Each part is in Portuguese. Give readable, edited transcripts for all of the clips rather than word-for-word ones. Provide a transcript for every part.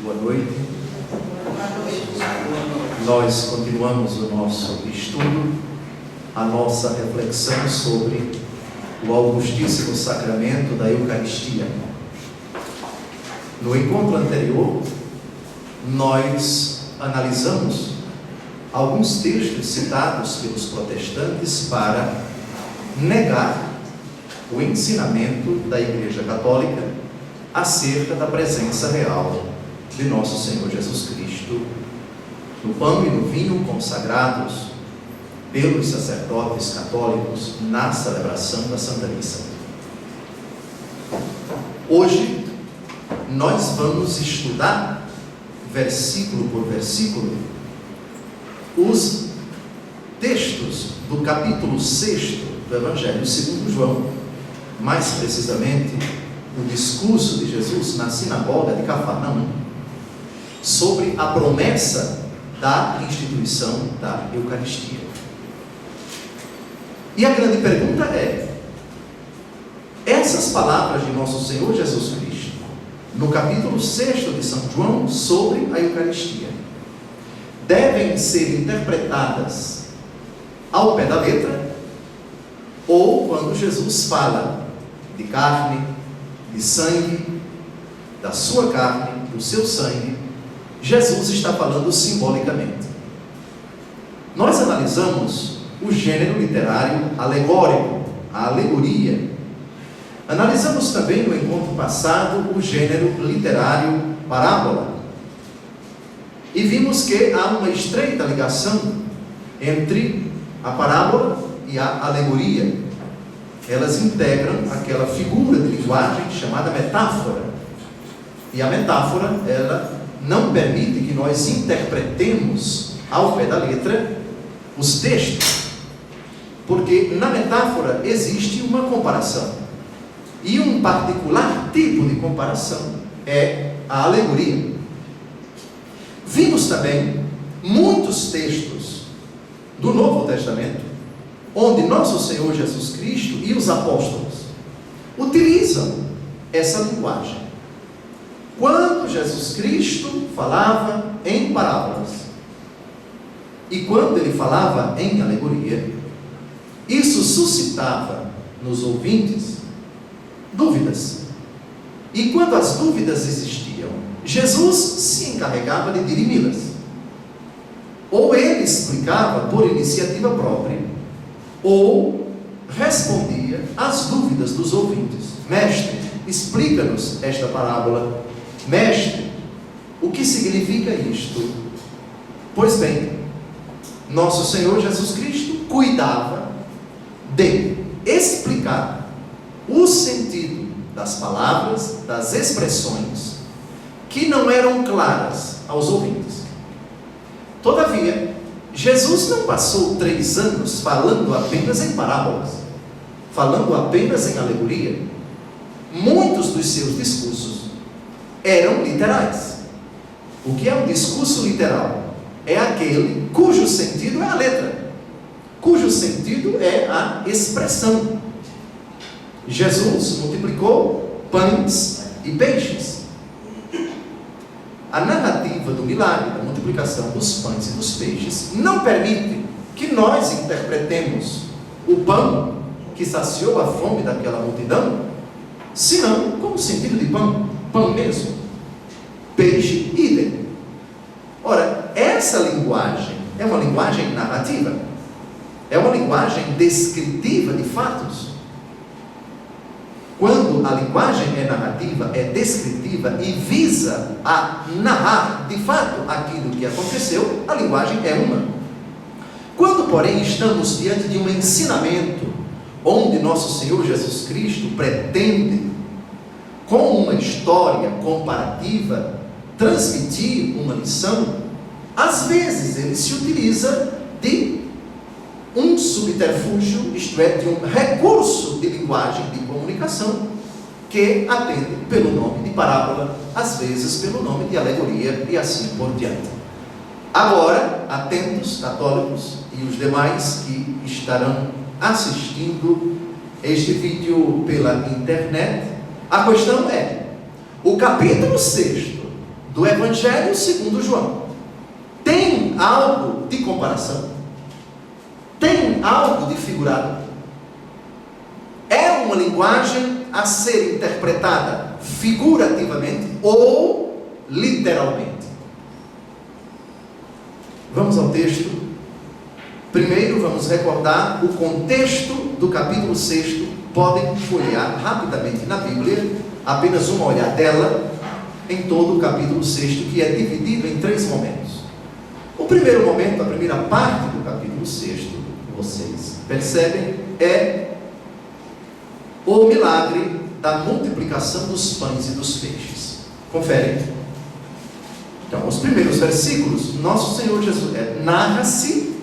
Boa noite. Nós continuamos o nosso estudo, a nossa reflexão sobre o augustíssimo sacramento da Eucaristia. No encontro anterior, nós analisamos alguns textos citados pelos protestantes para negar o ensinamento da Igreja Católica acerca da presença real de nosso Senhor Jesus Cristo no pão e no vinho consagrados pelos sacerdotes católicos na celebração da Santa Missa. Hoje nós vamos estudar versículo por versículo os textos do capítulo 6 do Evangelho segundo João, mais precisamente o discurso de Jesus na sinagoga de Cafarnaum sobre a promessa da instituição da Eucaristia. E a grande pergunta é: essas palavras de nosso Senhor Jesus Cristo no capítulo 6 de São João sobre a Eucaristia devem ser interpretadas ao pé da letra, ou quando Jesus fala de carne, de sangue, da sua carne, do seu sangue, Jesus está falando simbolicamente? Nós analisamos o gênero literário alegórico, a alegoria. Analisamos também no encontro passado o gênero literário parábola. E vimos que há uma estreita ligação entre a parábola e a alegoria. Elas integram aquela figura de linguagem chamada metáfora. E a metáfora, ela não permite que nós interpretemos ao pé da letra os textos, porque na metáfora existe uma comparação, e um particular tipo de comparação é a alegoria. Vimos também muitos textos do Novo Testamento onde nosso Senhor Jesus Cristo e os apóstolos utilizam essa linguagem. Quando Jesus Cristo falava em parábolas e quando ele falava em alegoria, isso suscitava nos ouvintes dúvidas. E quando as dúvidas existiam, Jesus se encarregava de dirimi-las. Ou ele explicava por iniciativa própria, ou respondia às dúvidas dos ouvintes. Mestre, explica-nos esta parábola. Mestre, o que significa isto? Pois bem, nosso Senhor Jesus Cristo cuidava de explicar o sentido das palavras, das expressões que não eram claras aos ouvintes. Todavia, Jesus não passou 3 anos falando apenas em parábolas, falando apenas em alegoria. Muitos dos seus discursos eram literais. O que é um discurso literal? É aquele cujo sentido é a letra, cujo sentido é a expressão. Jesus multiplicou pães e peixes. A narrativa do milagre, da multiplicação dos pães e dos peixes, não permite que nós interpretemos o pão que saciou a fome daquela multidão, senão com o sentido de pão, pão mesmo, peixe, idem. Ora, essa linguagem é uma linguagem narrativa, é uma linguagem descritiva de fatos. Quando a linguagem é narrativa, é descritiva e visa a narrar de fato aquilo que aconteceu, a linguagem é uma. Quando, porém, estamos diante de um ensinamento onde nosso Senhor Jesus Cristo pretende, com uma história comparativa, transmitir uma lição, às vezes ele se utiliza de um subterfúgio, isto é, de um recurso de linguagem de comunicação que atende pelo nome de parábola, às vezes pelo nome de alegoria e assim por diante. Agora, atentos, católicos e os demais que estarão assistindo este vídeo pela internet, a questão é: o capítulo 6 do Evangelho segundo João. Tem algo de comparação? Tem algo de figurado? É uma linguagem a ser interpretada figurativamente ou literalmente? Vamos ao texto. Primeiro vamos recordar o contexto do capítulo 6. Podem folhear rapidamente na Bíblia, apenas uma olhadela em todo o capítulo 6, que é dividido em 3 momentos. O primeiro momento, a primeira parte do capítulo 6, vocês percebem, é o milagre da multiplicação dos pães e dos peixes. Confere. Então, os primeiros versículos, nosso Senhor Jesus, narra-se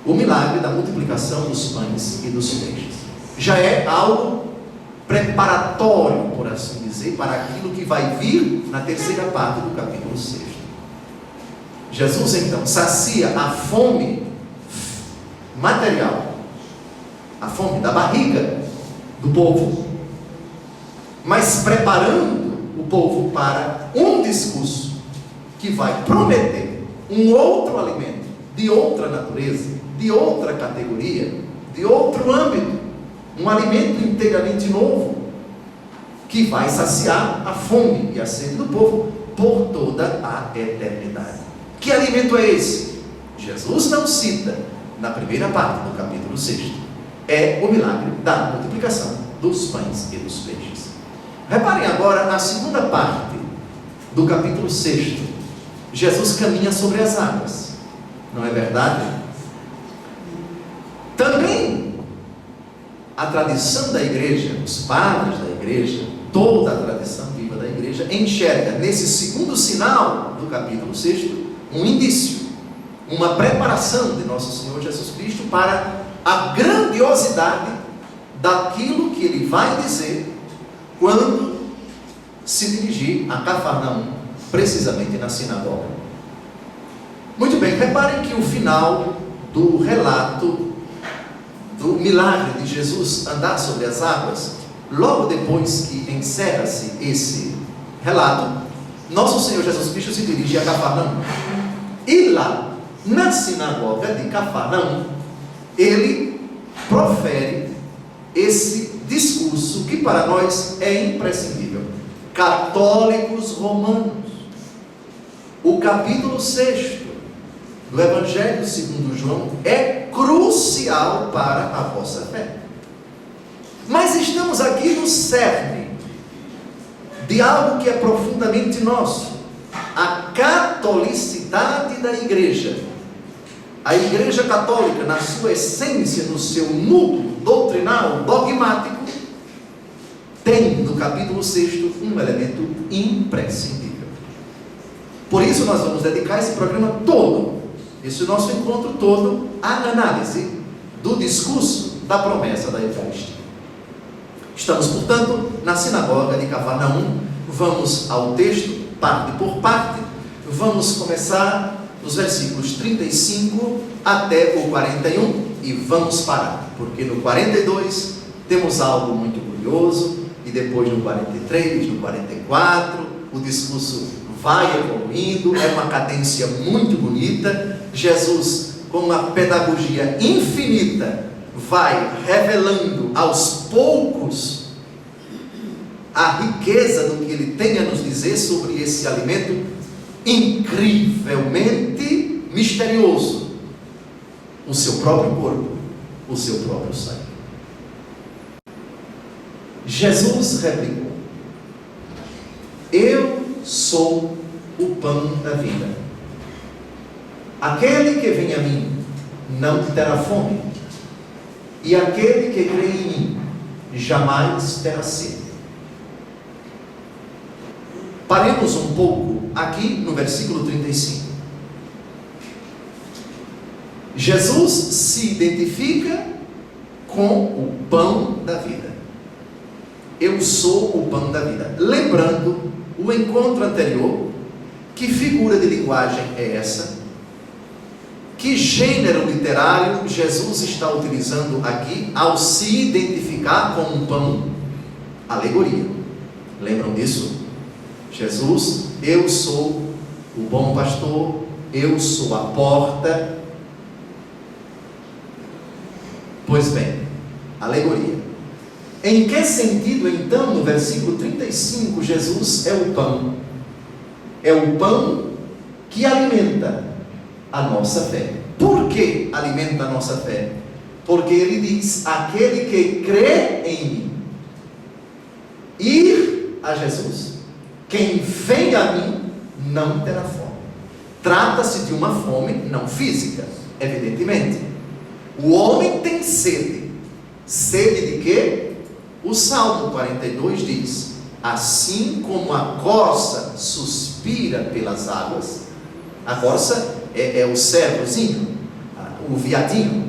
o milagre da multiplicação dos pães e dos peixes. Já é algo preparatório, por assim dizer, para aquilo que vai vir na terceira parte do capítulo 6. Jesus então sacia a fome material, a fome da barriga do povo, mas preparando o povo para um discurso que vai prometer um outro alimento, de outra natureza, de outra categoria, de outro âmbito, um alimento inteiramente novo, que vai saciar a fome e a sede do povo por toda a eternidade. Que alimento é esse? Jesus não cita na primeira parte do capítulo 6. É o milagre da multiplicação dos pães e dos peixes. Reparem agora na segunda parte do capítulo 6. Jesus caminha sobre as águas. Não é verdade? Também a tradição da igreja, os padres da igreja, toda a tradição viva da igreja, enxerga nesse segundo sinal do capítulo 6 um indício, uma preparação de nosso Senhor Jesus Cristo para a grandiosidade daquilo que ele vai dizer quando se dirigir a Cafarnaum, precisamente na sinagoga. Muito bem, reparem que o final do relato do milagre de Jesus andar sobre as águas, logo depois que encerra-se esse relato, nosso Senhor Jesus Cristo se dirige a Cafarnaum. E lá, na sinagoga de Cafarnaum, ele profere esse discurso que para nós é imprescindível. Católicos romanos, o capítulo 6 do Evangelho segundo João é crucial para a vossa fé. Mas estamos aqui no cerne de algo que é profundamente nosso: a catolicidade da igreja. A igreja católica, na sua essência, no seu núcleo doutrinal, dogmático, tem no capítulo 6 um elemento imprescindível. Por isso nós vamos dedicar esse programa todo, esse nosso encontro todo, à análise do discurso da promessa da Eucaristia. Estamos, portanto, na sinagoga de Cafarnaum. Vamos ao texto, parte por parte. Vamos começar nos versículos 35 até o 41 e vamos parar, porque no 42 temos algo muito curioso, e depois no 43, no 44, o discurso vai evoluindo, é uma cadência muito bonita. Jesus, com uma pedagogia infinita, vai revelando aos poucos a riqueza do que ele tem a nos dizer sobre esse alimento incrivelmente misterioso, o seu próprio corpo, o seu próprio sangue. Jesus replicou: eu sou o pão da vida. Aquele que vem a mim não terá fome, e aquele que crê em mim jamais terá sede. Paremos um pouco aqui no versículo 35. Jesus se identifica com o pão da vida. Eu sou o pão da vida. Lembrando o encontro anterior, que figura de linguagem é essa? Que gênero literário Jesus está utilizando aqui ao se identificar com um pão? Alegoria. Lembram disso? Jesus, eu sou o bom pastor, eu sou a porta. Pois bem, alegoria. Em que sentido, então, no versículo 35, Jesus é o pão? É o pão que alimenta a nossa fé. Por que alimenta a nossa fé? Porque ele diz: aquele que crê em mim, ir a Jesus, quem vem a mim não terá fome. Trata-se de uma fome não física, evidentemente. O homem tem sede. Sede de quê? O Salmo 42 diz: assim como a corça suspira pelas águas. A corça é o cervozinho, o veadinho,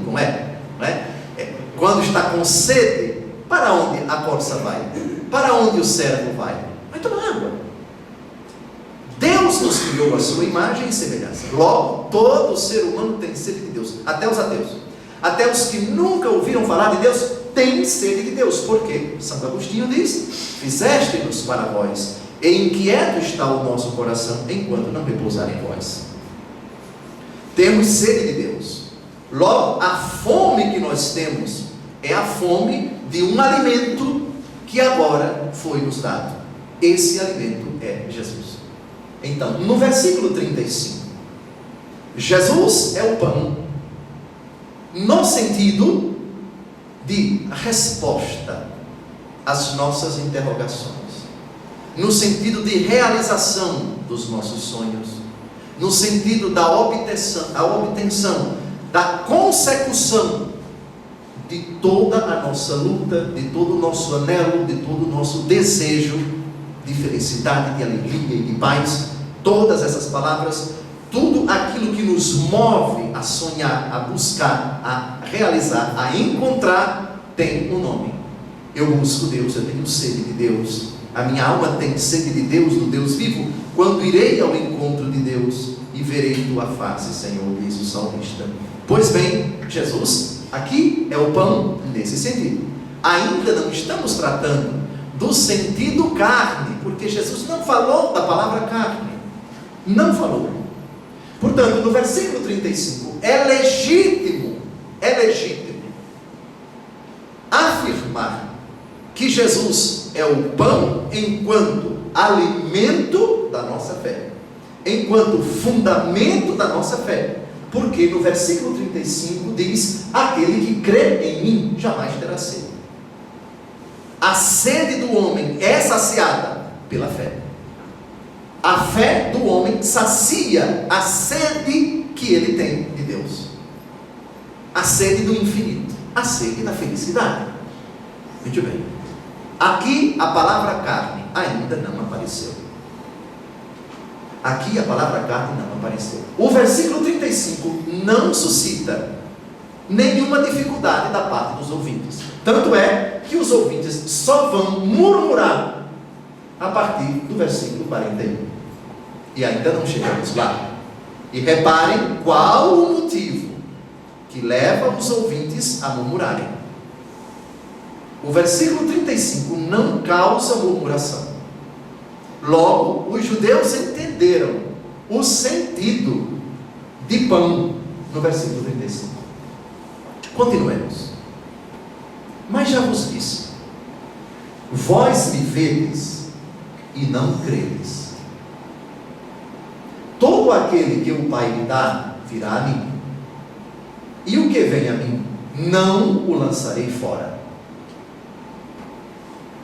como é? Não é? Quando está com sede, para onde a corça vai? Para onde o servo vai? Vai tomar água. Deus nos criou a sua imagem e semelhança. Logo, todo ser humano tem sede de Deus, até os ateus. Até os que nunca ouviram falar de Deus têm sede de Deus. Por quê? Santo Agostinho diz: fizeste-nos para vós, e inquieto está o nosso coração, enquanto não repousar em vós. Temos sede de Deus. Logo, a fome que nós temos é a fome de um alimento que agora foi nos dado. Esse alimento é Jesus. Então, no versículo 35, Jesus é o pão, no sentido de resposta às nossas interrogações, no sentido de realização dos nossos sonhos, no sentido da obtenção, da consecução de toda a nossa luta, de todo o nosso anelo, de todo o nosso desejo de felicidade, de alegria e de paz. Todas essas palavras, tudo aquilo que nos move a sonhar, a buscar, a realizar, a encontrar, tem um nome. Eu busco Deus, eu tenho sede de Deus, a minha alma tem sede de Deus, do Deus vivo. Quando irei ao encontro de Deus e verei tua face, Senhor, diz o salmista. Pois bem, Jesus aqui é o pão nesse sentido. Ainda não estamos tratando do sentido carne, porque Jesus não falou da palavra carne, não falou. Portanto, no versículo 35, é legítimo afirmar que Jesus é o pão enquanto alimento da nossa fé, enquanto fundamento da nossa fé, porque no versículo 35 diz: aquele que crê em mim jamais terá sede. A sede do homem é saciada pela fé. A fé do homem sacia a sede que ele tem de Deus, a sede do infinito, a sede da felicidade. Muito bem. Aqui a palavra carne ainda não apareceu. Aqui a palavra carne não apareceu. O versículo 35 não suscita nenhuma dificuldade da parte dos ouvintes. Tanto é que os ouvintes só vão murmurar a partir do versículo 41. E ainda não chegamos lá. E reparem qual o motivo que leva os ouvintes a murmurarem. O versículo 35 não causa murmuração. Logo, os judeus entenderam o sentido de pão no versículo 35. Continuemos. Mas já vos disse: vós me vedes e não credes. Todo aquele que o Pai me dá virá a mim, e o que vem a mim não o lançarei fora.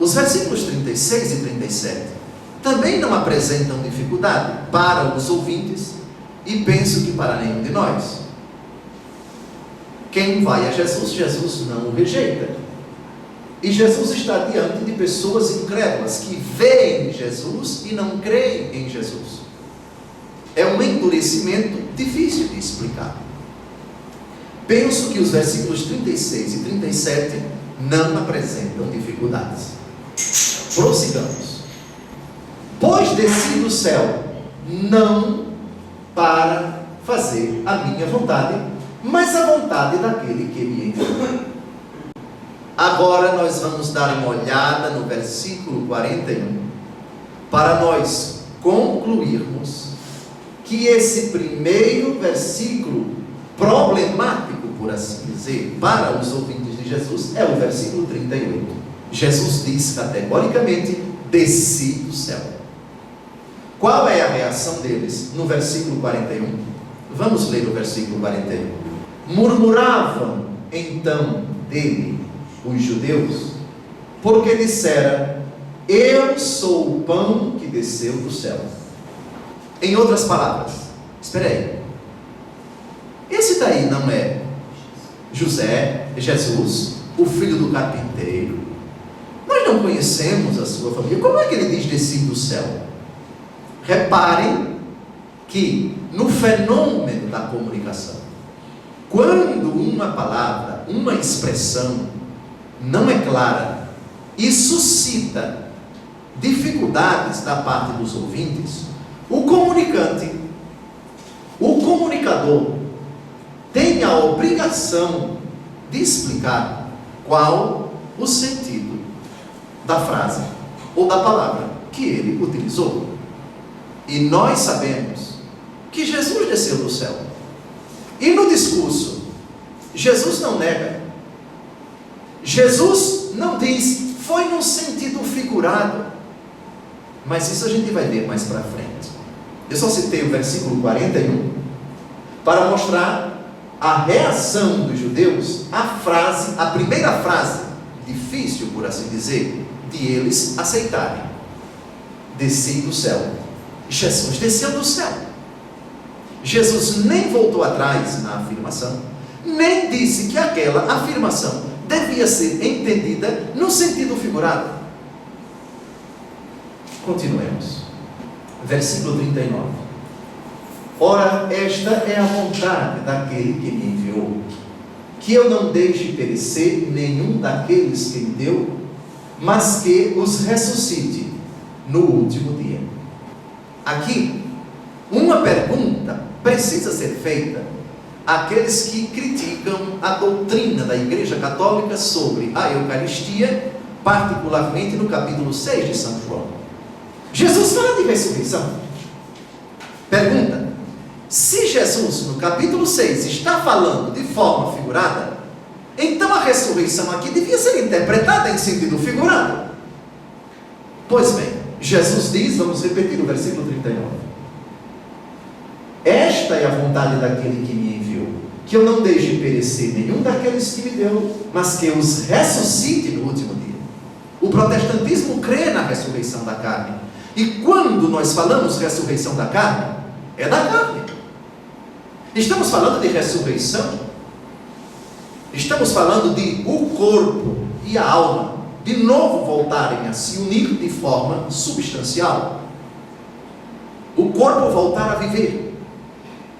Os versículos 36 e 37 também não apresentam dificuldade para os ouvintes, e penso que para nenhum de nós. Quem vai a Jesus, Jesus não o rejeita. E Jesus está diante de pessoas incrédulas que veem Jesus e não creem em Jesus. É um endurecimento difícil de explicar. Penso que os versículos 36 e 37 não apresentam dificuldades. Prossigamos. Pois desci do céu, não para fazer a minha vontade, mas a vontade daquele que me enviou. Agora nós vamos dar uma olhada no versículo 41, para nós concluirmos que esse primeiro versículo problemático, por assim dizer, para os ouvintes de Jesus, é o versículo 38. Jesus diz categoricamente: desci do céu. Qual é a reação deles no versículo 41? Vamos ler o versículo 41. Murmuravam então dele os judeus, porque dissera: eu sou o pão que desceu do céu. Em outras palavras, espera aí, esse daí não é José, Jesus, o filho do carpinteiro? Nós não conhecemos a sua família. Como é que ele diz desci do céu? Reparem que no fenômeno da comunicação, quando uma palavra, uma expressão não é clara e suscita dificuldades da parte dos ouvintes, o comunicante, o comunicador, tem a obrigação de explicar qual o sentido da frase ou da palavra que ele utilizou. E nós sabemos que Jesus desceu do céu. E no discurso, Jesus não nega. Jesus não diz, foi num sentido figurado. Mas isso a gente vai ver mais para frente. Eu só citei o versículo 41 para mostrar a reação dos judeus à frase, a primeira frase, difícil por assim dizer, de eles aceitarem: desci do céu. Jesus desceu do céu. Jesus nem voltou atrás na afirmação, nem disse que aquela afirmação devia ser entendida no sentido figurado. Continuemos. Versículo 39. Ora, esta é a vontade daquele que me enviou, que eu não deixe perecer nenhum daqueles que me deu, mas que os ressuscite no último dia. Aqui, uma pergunta precisa ser feita àqueles que criticam a doutrina da Igreja Católica sobre a Eucaristia, particularmente no capítulo 6 de São João. Jesus fala de ressurreição. Pergunta: se Jesus no capítulo 6 está falando de forma figurada, então a ressurreição aqui devia ser interpretada em sentido figurado. Pois bem, Jesus diz, vamos repetir o versículo 39: esta é a vontade daquele que me enviou, que eu não deixe perecer nenhum daqueles que me deu, mas que os ressuscite no último dia. O protestantismo crê na ressurreição da carne. E quando nós falamos ressurreição da carne, é da carne. Estamos falando de ressurreição. Estamos falando de o corpo e a alma de novo voltarem a se unir de forma substancial. O corpo voltar a viver.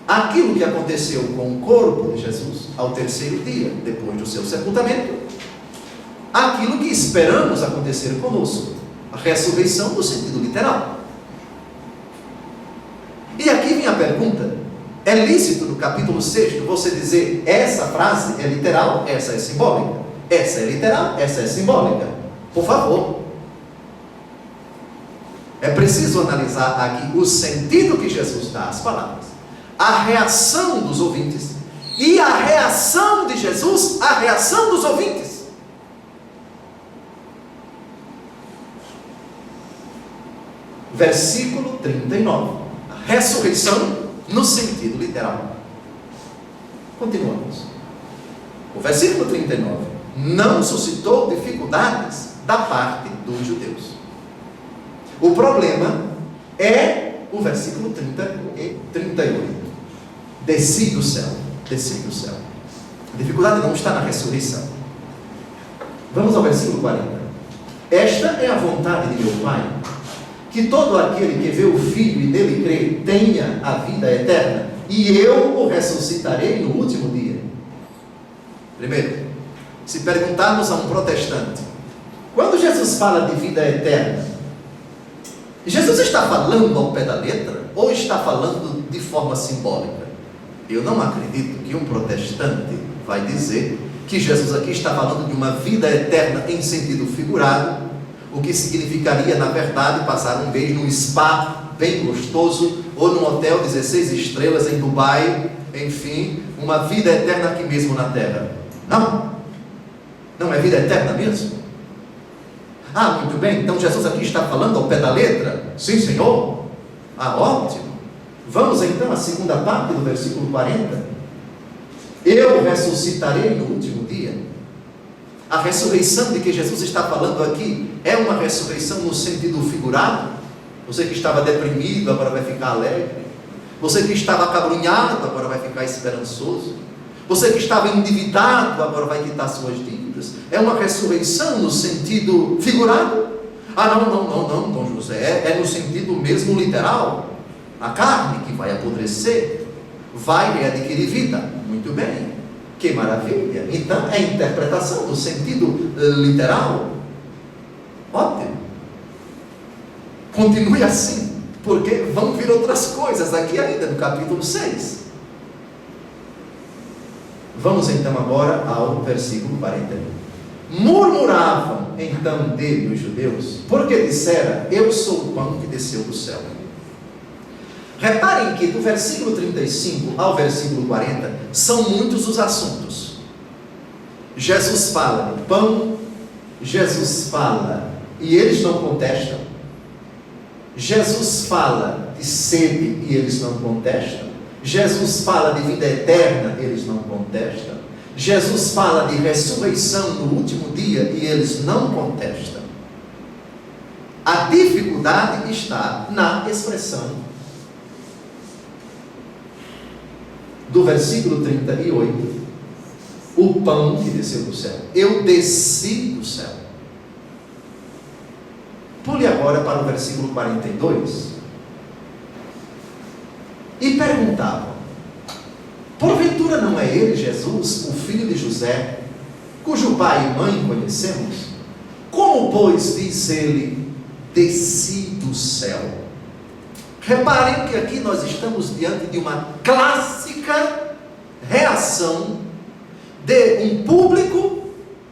Aquilo que aconteceu com o corpo de Jesus ao terceiro dia, depois do seu sepultamento, aquilo que esperamos acontecer conosco, a ressurreição no sentido literal. E aqui vem a pergunta: é lícito no capítulo 6 você dizer essa frase é literal, essa é simbólica? Essa é literal, essa é simbólica? Por favor. É preciso analisar aqui o sentido que Jesus dá às palavras, a reação dos ouvintes e a reação de Jesus, a reação dos ouvintes. Versículo 39. A ressurreição no sentido literal. Continuamos. O versículo 39 não suscitou dificuldades da parte dos judeus. O problema é o versículo 30 e 38. Desci do céu. Desci do céu. A dificuldade não está na ressurreição. Vamos ao versículo 40. Esta é a vontade de meu Pai, que todo aquele que vê o Filho e nele crê tenha a vida eterna, e eu o ressuscitarei no último dia. Primeiro, se perguntarmos a um protestante, quando Jesus fala de vida eterna, Jesus está falando ao pé da letra ou está falando de forma simbólica? Eu não acredito que um protestante vai dizer que Jesus aqui está falando de uma vida eterna em sentido figurado, o que significaria, na verdade, passar um mês num spa bem gostoso, ou num hotel 16 estrelas em Dubai, enfim, uma vida eterna aqui mesmo na terra. Não, não é vida eterna mesmo? Ah, muito bem, então Jesus aqui está falando ao pé da letra? Sim, Senhor. Ah, ótimo. Vamos então à segunda parte do versículo 40. Eu ressuscitarei no último dia. A ressurreição de que Jesus está falando aqui é uma ressurreição no sentido figurado. Você que estava deprimido agora vai ficar alegre. Você que estava acabrunhado agora vai ficar esperançoso. Você que estava endividado agora vai quitar suas dívidas. É uma ressurreição no sentido figurado? Ah, não, Dom José, é no sentido mesmo literal. A carne que vai apodrecer vai readquirir vida. Muito bem, que maravilha. Então é interpretação no sentido literal. Ótimo. Continue assim, porque vão vir outras coisas aqui ainda no capítulo 6. Vamos então agora ao versículo 41. Murmuravam então dele os judeus, porque dissera: eu sou o pão que desceu do céu. Reparem que do versículo 35 ao versículo 40 são muitos os assuntos. Jesus fala do pão, Jesus fala e eles não contestam. Jesus fala de sede e eles não contestam. Jesus fala de vida eterna, eles não contestam. Jesus fala de ressurreição no último dia e eles não contestam. A dificuldade está na expressão do versículo 38, o pão que desceu do céu. Eu desci do céu. Pule agora para o versículo 42. E perguntavam: porventura não é ele, Jesus, o filho de José, cujo pai e mãe conhecemos? Como, pois, diz ele, desci do céu? Reparem que aqui nós estamos diante de uma clássica reação de um público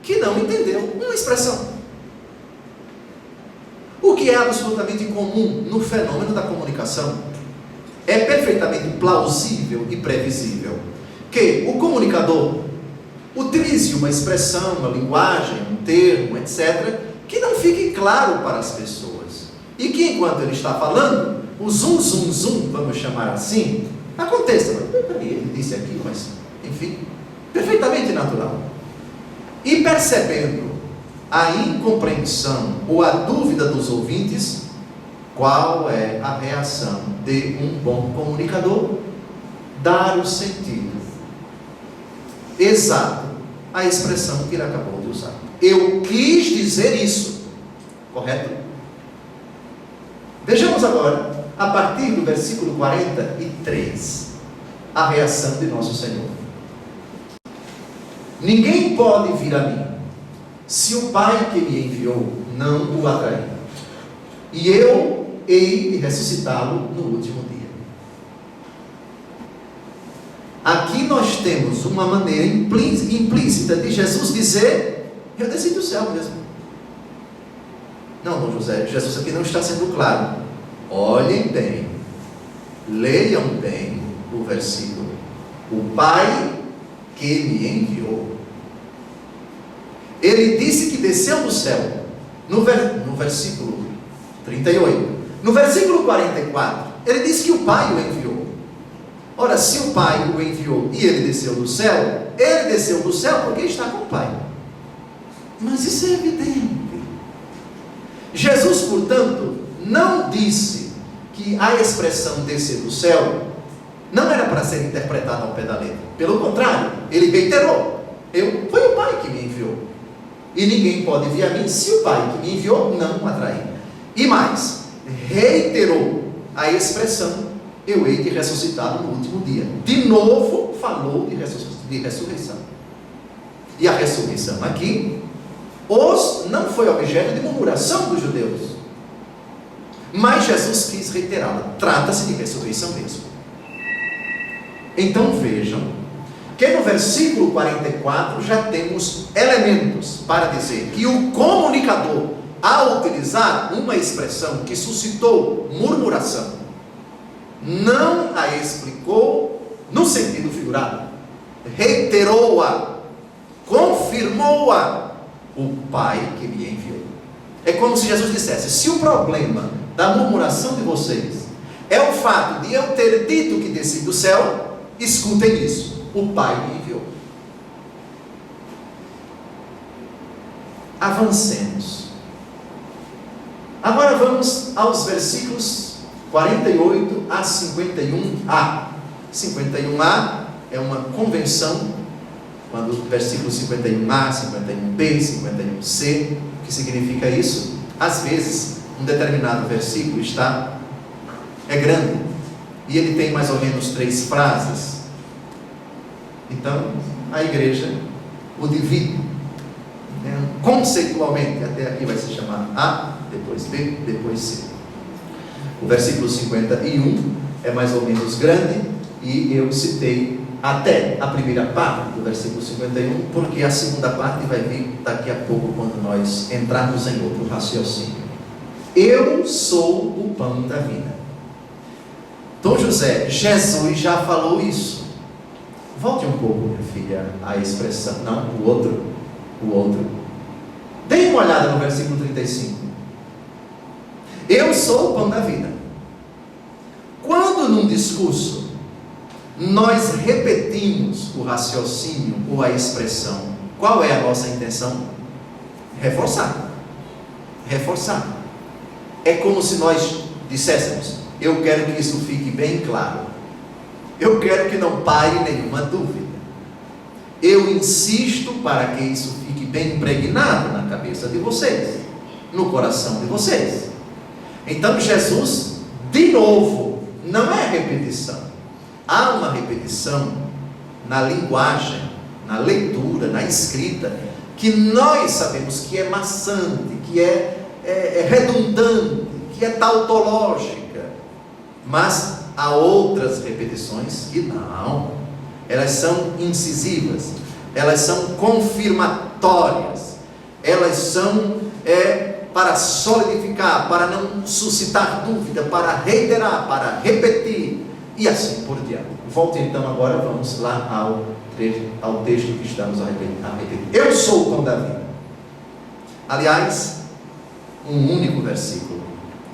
que não entendeu uma expressão. O que é absolutamente comum no fenômeno da comunicação. É perfeitamente plausível e previsível que o comunicador utilize uma expressão, uma linguagem, um termo, etc., que não fique claro para as pessoas. E que enquanto ele está falando, o zum, vamos chamar assim, aconteça. Peraí, ele disse aquilo, mas, enfim, perfeitamente natural. E percebendo a incompreensão ou a dúvida dos ouvintes, qual é a reação de um bom comunicador? Dar o sentido exato à expressão que ele acabou de usar. Eu quis dizer isso, correto? Vejamos agora, a partir do versículo 43, a reação de nosso Senhor. Ninguém pode vir a mim, se o Pai que me enviou não o atrair. E eu hei de ressuscitá-lo no último dia. Aqui nós temos uma maneira implícita de Jesus dizer: eu desci do céu mesmo. Não, Dom José, Jesus aqui não está sendo claro. Olhem bem, leiam bem o versículo. O Pai que me enviou. Ele disse que desceu do céu no versículo 38. No versículo 44, ele disse que o Pai o enviou. Ora, se o Pai o enviou e ele desceu do céu porque está com o Pai. Mas isso é evidente. Jesus, portanto, não disse que a expressão descer do céu não era para ser interpretada ao pé da letra. Pelo contrário, ele reiterou: foi o Pai que me enviou. E ninguém pode vir a mim se o Pai que me enviou não o atrair. E mais, reiterou a expressão: eu hei de ressuscitar no último dia. De novo falou de ressurreição. E a ressurreição aqui não foi objeto de murmuração dos judeus, mas Jesus quis reiterá-la. Trata-se de ressurreição mesmo. Então vejam que no versículo 44 já temos elementos para dizer que o comunicador, ao utilizar uma expressão que suscitou murmuração, não a explicou no sentido figurado, reiterou-a, confirmou-a o Pai que me enviou. É como se Jesus dissesse: se o problema da murmuração de vocês é o fato de eu ter dito que desci do céu, escutem isso, o Pai me enviou. Avancemos. Agora vamos aos versículos 48 a 51a. 51a é uma convenção, quando o versículo 51a, 51b, 51c, o que significa isso? Às vezes, um determinado versículo é grande, e ele tem mais ou menos 3 frases. Então, a igreja o divide, conceitualmente. Até aqui vai se chamar A, depois B, depois C. O versículo 51 é mais ou menos grande, e eu citei até a primeira parte do versículo 51, porque a segunda parte vai vir daqui a pouco, quando nós entrarmos em outro raciocínio. Eu sou o pão da vida. Dom José, Jesus já falou isso. Volte um pouco, minha filha, a expressão. Não, o outro. Dê uma olhada no versículo 35. Eu sou o pão da vida. Quando num discurso nós repetimos o raciocínio ou a expressão, qual é a nossa intenção? Reforçar. É como se nós disséssemos: eu quero que isso fique bem claro, eu quero que não pare nenhuma dúvida, eu insisto para que isso fique bem impregnado na cabeça de vocês, no coração de vocês. Então Jesus, de novo, não é repetição. Há uma repetição na linguagem, na leitura, na escrita, que nós sabemos que é maçante, que é redundante, que é tautológica. Mas há outras repetições que não. Elas são incisivas, elas são confirmatórias, elas são para solidificar, para não suscitar dúvida, para reiterar, para repetir, e assim por diante. Volte então agora, vamos lá ao texto que estamos a repetir. Eu sou o pão da vida. Aliás, um único versículo.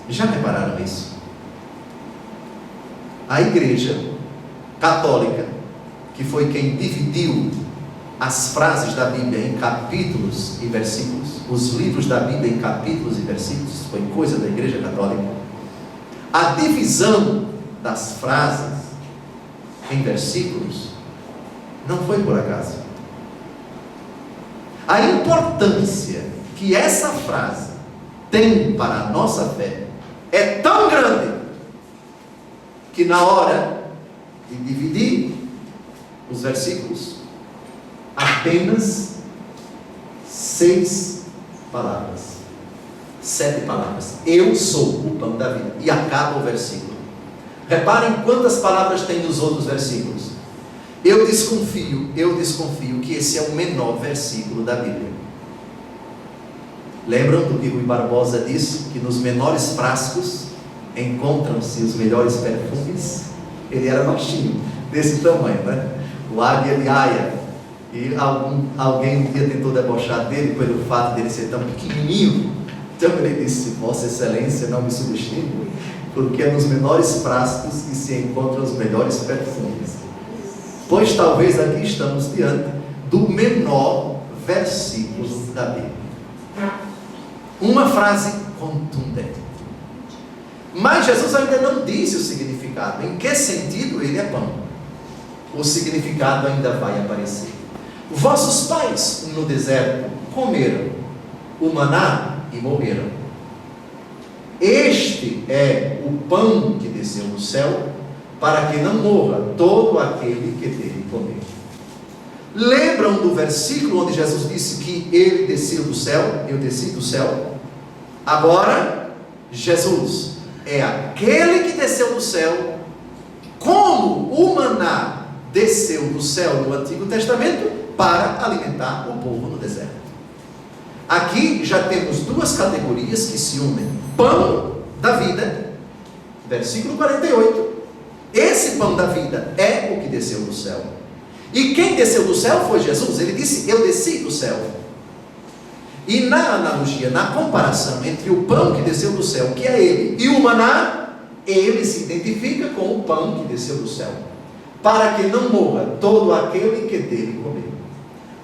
Já repararam isso? A igreja católica, que foi quem dividiu as frases da Bíblia em capítulos e versículos, os livros da Bíblia em capítulos e versículos, foi coisa da igreja católica. A divisão das frases em versículos não foi por acaso. A importância que essa frase tem para a nossa fé é tão grande que na hora de dividir os versículos, apenas 6 palavras, 7 palavras. Eu sou o pão da vida, e acaba o versículo. Reparem quantas palavras tem nos outros versículos. Eu desconfio que esse é o menor versículo da Bíblia. Lembram do que Rui Barbosa disse? Que nos menores frascos encontram-se os melhores perfumes. Ele era baixinho, desse tamanho, né? O Águia de Aia. E alguém um dia tentou debochar dele pelo fato dele ser tão pequenininho. Então ele disse: Vossa Excelência, não me subestime, porque é nos menores frascos que se encontram os melhores perfumes. Pois talvez aqui estamos diante do menor versículo da Bíblia. Uma frase contundente. Mas Jesus ainda não disse o significado. Em que sentido ele é pão? O significado ainda vai aparecer. Vossos pais no deserto comeram o maná e morreram. Este é o pão que desceu do céu, para que não morra todo aquele que dele comer. Lembram do versículo onde Jesus disse que ele desceu do céu? Eu desci do céu. Agora, Jesus é aquele que desceu do céu, como o maná desceu do céu no Antigo Testamento, para alimentar o povo no deserto. Aqui já temos 2 categorias que se unem: pão da vida, versículo 48, Esse pão da vida é o que desceu do céu. E quem desceu do céu foi Jesus. Ele disse: eu desci do céu. E na analogia, na comparação entre o pão que desceu do céu, que é ele, e o maná, ele se identifica com o pão que desceu do céu, para que não morra todo aquele que dele comer.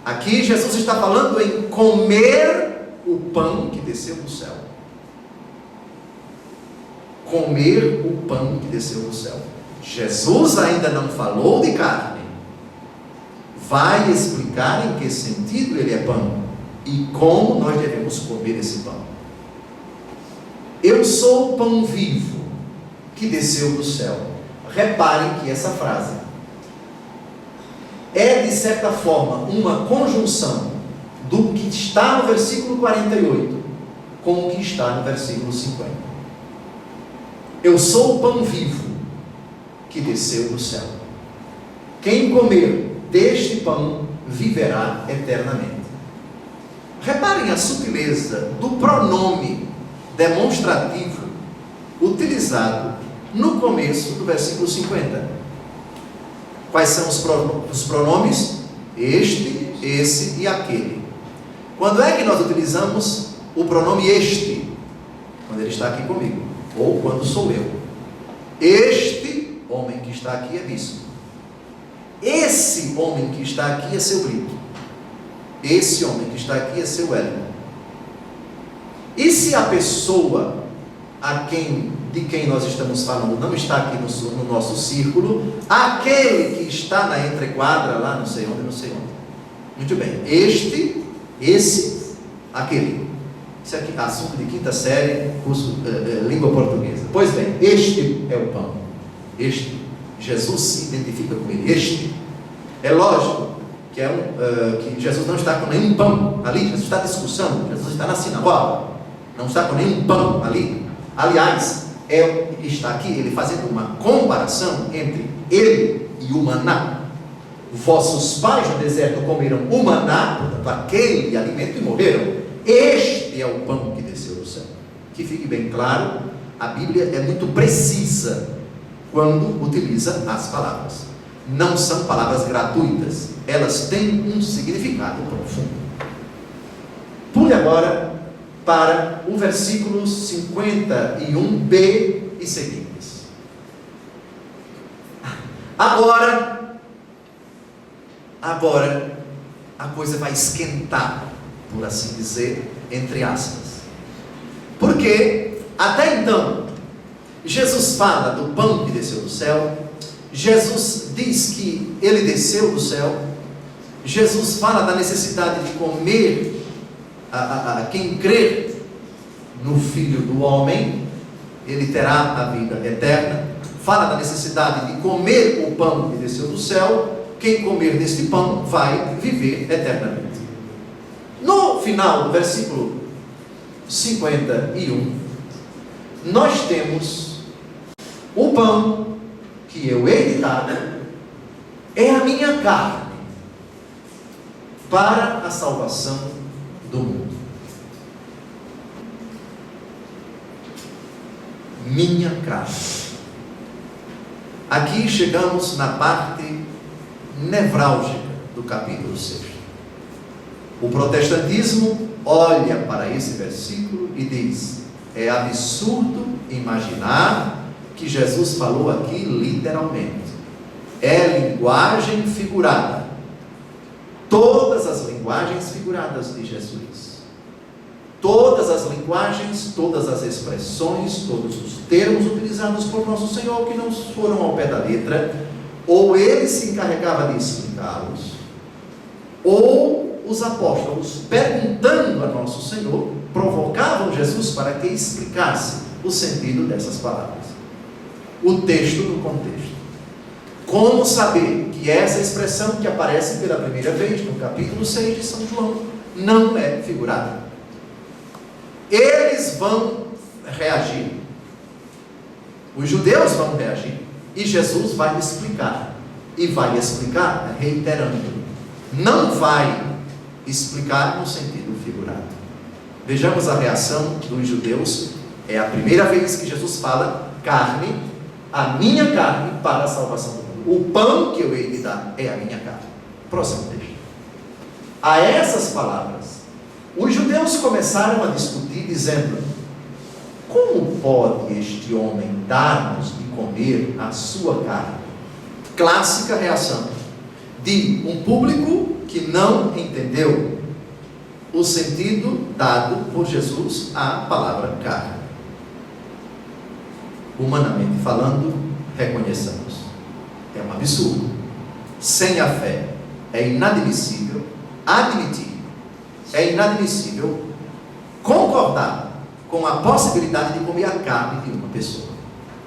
Aqui Jesus está falando em comer o pão que desceu do céu. Comer o pão que desceu do céu. Jesus ainda não falou de carne. Vai explicar em que sentido ele é pão e como nós devemos comer esse pão. Eu sou o pão vivo que desceu do céu. Reparem que essa frase é, de certa forma, uma conjunção do que está no versículo 48 com o que está no versículo 50. Eu sou o pão vivo que desceu do céu. Quem comer deste pão viverá eternamente. Reparem a sutileza do pronome demonstrativo utilizado no começo do versículo 50. Quais são os pronomes? Este, esse e aquele. Quando é que nós utilizamos o pronome este? Quando ele está aqui comigo, ou quando sou eu. Este homem que está aqui é bispo. Esse homem que está aqui é seu Brito. Esse homem que está aqui é seu Wellington. E se a pessoa de quem nós estamos falando não está aqui no nosso círculo, aquele que está na entrequadra lá, não sei onde. Muito bem. Este, esse, aquele. Isso aqui é assunto de quinta série, curso língua portuguesa. Pois bem, este é o pão. Este. Jesus se identifica com ele. Este. É lógico que, que Jesus não está com nenhum pão ali. Jesus está discussão. Jesus está na sinagoga. Não está com nenhum pão ali. Aliás, está aqui ele fazendo uma comparação entre ele e o maná. Vossos pais no deserto comeram o maná, portanto, aquele alimento, e morreram. Este é o pão que desceu do céu. Que fique bem claro, a Bíblia é muito precisa quando utiliza as palavras. Não são palavras gratuitas, elas têm um significado profundo. Pule agora para o versículo 51b e seguintes. Agora a coisa vai esquentar, por assim dizer, entre aspas. Porque até então Jesus fala do pão que desceu do céu. Jesus diz que ele desceu do céu. Jesus fala da necessidade de comer a quem crer no Filho do Homem, ele terá a vida eterna. Fala da necessidade de comer o pão que desceu do céu. Quem comer deste pão vai viver eternamente. No final do versículo 51, nós temos o pão que eu hei de dar, é a minha carne para a salvação do mundo. Minha carne. Aqui chegamos na parte nevrálgica do capítulo 6. O protestantismo olha para esse versículo e diz: é absurdo imaginar que Jesus falou aqui literalmente. É linguagem figurada. Todas as linguagens figuradas de Jesus, todas as linguagens, todas as expressões, todos os termos utilizados por nosso Senhor, que não foram ao pé da letra, ou ele se encarregava de explicá-los, ou os apóstolos, perguntando a nosso Senhor, provocavam Jesus para que explicasse o sentido dessas palavras. O texto no contexto. Como saber que essa expressão que aparece pela primeira vez no capítulo 6 de São João não é figurada? Eles vão reagir. Os judeus vão reagir. E Jesus vai explicar. E vai explicar reiterando. Não vai explicar no sentido figurado. Vejamos a reação dos judeus. É a primeira vez que Jesus fala carne a minha carne para a salvação do mundo. O pão que eu hei de dar é a minha carne. Próximo texto. A essas palavras, os judeus começaram a discutir, dizendo: como pode este homem dar-nos de comer a sua carne? Clássica reação de um público que não entendeu o sentido dado por Jesus à palavra carne. Humanamente falando, reconheçamos, é um absurdo. Sem a fé é inadmissível admitir, é inadmissível concordar com a possibilidade de comer a carne de uma pessoa.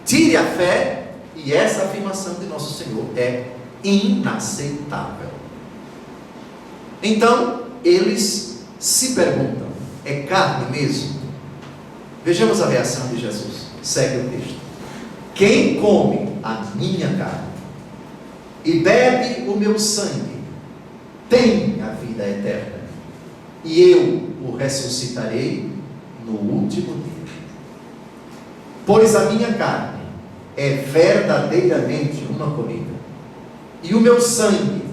Tire a fé e essa afirmação de nosso Senhor é inaceitável. Então, eles se perguntam: é carne mesmo? Vejamos a reação de Jesus. Segue o texto. Quem come a minha carne e bebe o meu sangue tem a vida eterna, e eu o ressuscitarei no último dia. Pois a minha carne é verdadeiramente uma comida, e o meu sangue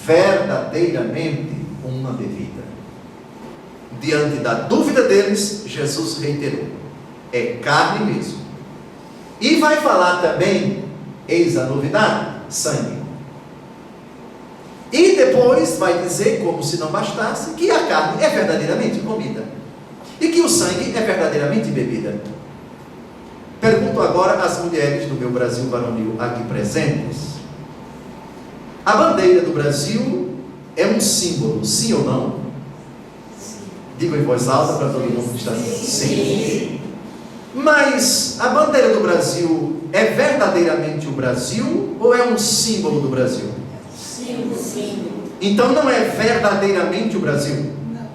verdadeiramente uma bebida. Diante da dúvida deles, Jesus reiterou: é carne mesmo. E vai falar também, eis a novidade, sangue. E depois vai dizer, como se não bastasse, que a carne é verdadeiramente comida e que o sangue é verdadeiramente bebida. Pergunto agora às mulheres do meu Brasil varonil aqui presentes: a bandeira do Brasil é um símbolo, sim ou não? Digo em voz alta para todo mundo que está assim. Sim. Mas a bandeira do Brasil é verdadeiramente o Brasil ou é um símbolo do Brasil? Sim. Então não é verdadeiramente o Brasil? Não.